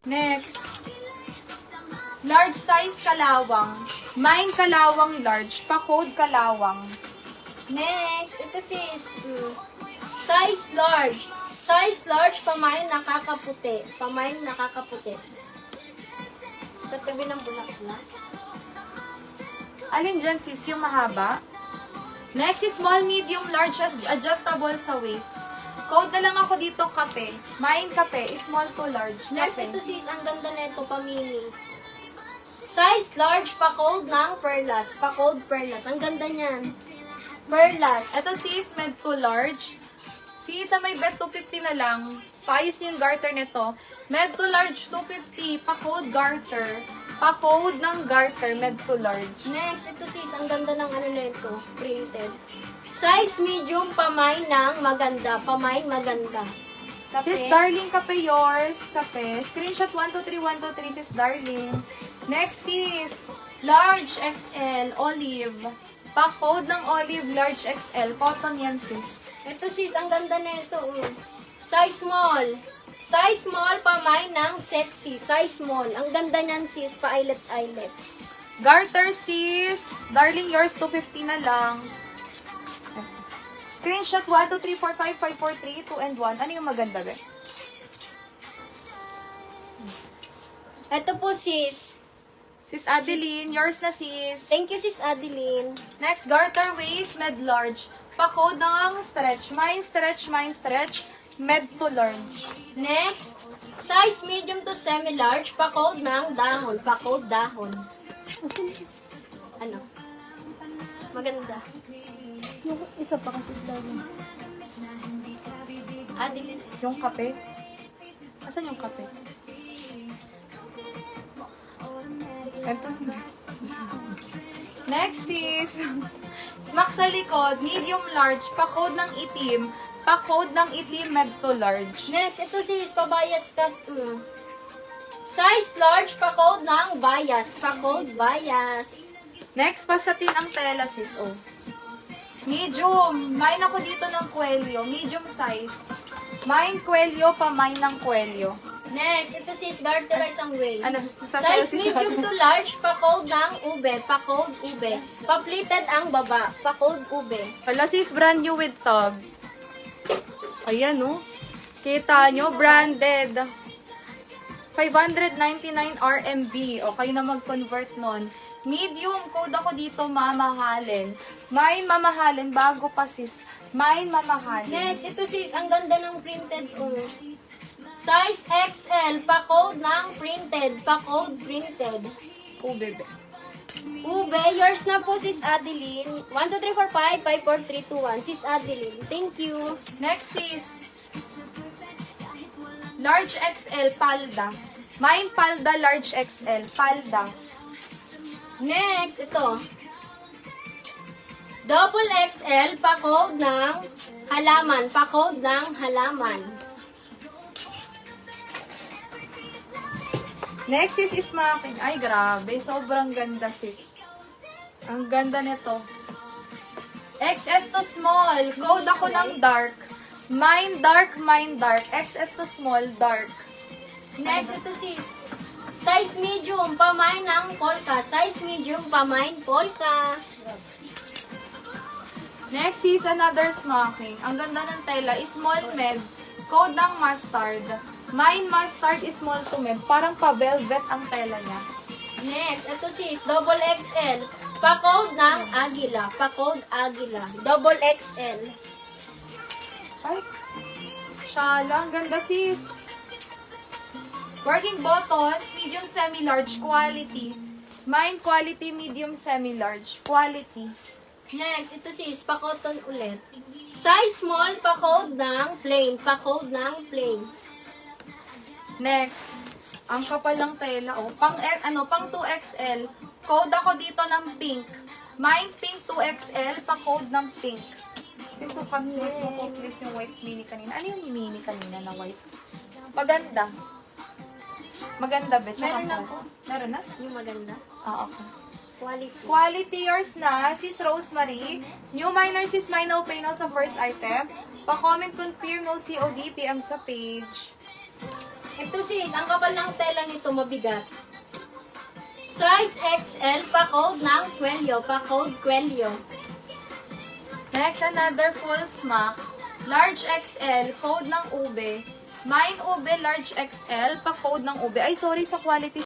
Next, large size kalawang. Mine kalawang large, pa-code kalawang. Next, ito sis. Size large. Size large, pamain nakakaputi. Pamain nakakaputi. Katabi ng bulaklak. Alin dyan sis, yung mahaba? Next is small, medium, large, adjustable sa waist. Code na lang ako dito, kape. Mine kape, small to large. Next, Kape. ito sis, ang ganda nito, pamini. Size large, pa-code ng perlas. Pa-code perlas. Ang ganda niyan. Perlas. Ito sis, med to large. Sis, sa may bet 250 na lang. Paayos nyo yung garter nito. Med to large 250, pa-code garter. Pa-code ng garter, med to large. Next, ito sis, ang ganda ng ano nito, printed. Size medium, pamay ng maganda. Pamay maganda. Kape. Sis, darling, kape yours. Kape. Screenshot 123, 123, sis, darling. Next sis, large XL, olive. Pa-code ng olive, large XL. Cotton yan sis. Ito sis, ang ganda nito. Size small. Size small, pamay ng sexy. Size small. Ang ganda niyan sis, pa-eyelet. Garter sis, darling yours, 250 na lang. Screenshot 1, 2, 3, 4, 5, 5, 4, 3, 2, and 1. Ano yung maganda, be? Ito po sis. Sis Adeline, yours na sis. Thank you sis Adeline. Next, garter waist, med large. Pa-code ng stretch. Mine stretch, med to large. Next, size medium to semi-large, pa-code ng dahon. Pa-code dahon. Ano? Maganda. Yung isa pa kasi sila yun. Adeline. Yung kape. Asan yung kape? Ito. Next is, smack sa likod, medium large, pa-code ng itim, pa-code ng itim, med to large. Next, ito sis, pabayas ka. Size large, pa-code ng bias. Pa-code bias. Next, pasatin ang tela sis, oh. Medium. Mine ako dito ng kwelyo. Medium size. Mine kwelyo, pa-mine ng kwelyo. Next, ito sis, garterize ang waist. Ano? Size medium to large, pa-code ng ube. Pa-code ube. Pa-pleated ang baba. Pa-code ube. Wala sis, brand new with tag. Ayan, oh. Kita nyo, branded. 599 RMB. O, kayo na mag-convert nun. Medium, code ako dito, mamahalin. Mine mamahalin, bago pa sis. Mine mamahalin. Next, ito sis, ang ganda ng printed. Size XL, pa-code ng printed. Pa-code printed. Oh, bebe. Ube, yours na po sis Adeline. 1, 2, 3, 4, 5, 5, 4, 3, 2, 1. Sis Adeline, thank you. Next is large XL, palda. Mine palda, large XL, palda. Next, ito. Double XL, pa-code ng halaman. Pa-code ng halaman. Next is smacking. Ay, grabe. Sobrang ganda, sis. Ang ganda nito. XS to small. Code ako ng dark. Mine dark, mine dark. XS to small, dark. Next, ito sis. Size medium, pamain ng polka. Size medium, pamain polka. Next is another smacking. Ang ganda ng tela. Small med. Code ng mustard. Mine mustard is small to med. Parang pa-velvet ang tela niya. Next, ito sis. Double XL. Pa-code ng agila. Pa-code agila. Double XL. Ay, shala. Ang ganda, sis. Working buttons, medium semi-large, quality. Mine quality, medium semi-large, quality. Next, ito sis. Pa-cotton ulit. Size small, pa-code ng plain. Pa-code ng plain. Next, ang kapal ng tela, oh. Pang 2XL. Code ako dito ng pink. Mine pink 2XL, pa-code ng pink. Gusto kami mo please yung white mini kanina. Ano yung mini kanina na white? Maganda. Maganda, be. Tsaka Meron po. ako. Meron na? Yung maganda. Ah, okay. Quality. Quality yours na, Sis Rosemary. New minor, Sis May, no pay, no sa first item. Pa-comment confirm, no COD, PM sa page. Ito sis, ang kapal ng tela nito mabigat. Size XL, pa-code ng Quelio. Pa-code Quelio. Next, another full smack. Large XL, code ng ube. Mine ube, large XL, pa-code ng ube. Ay, sorry sa quality.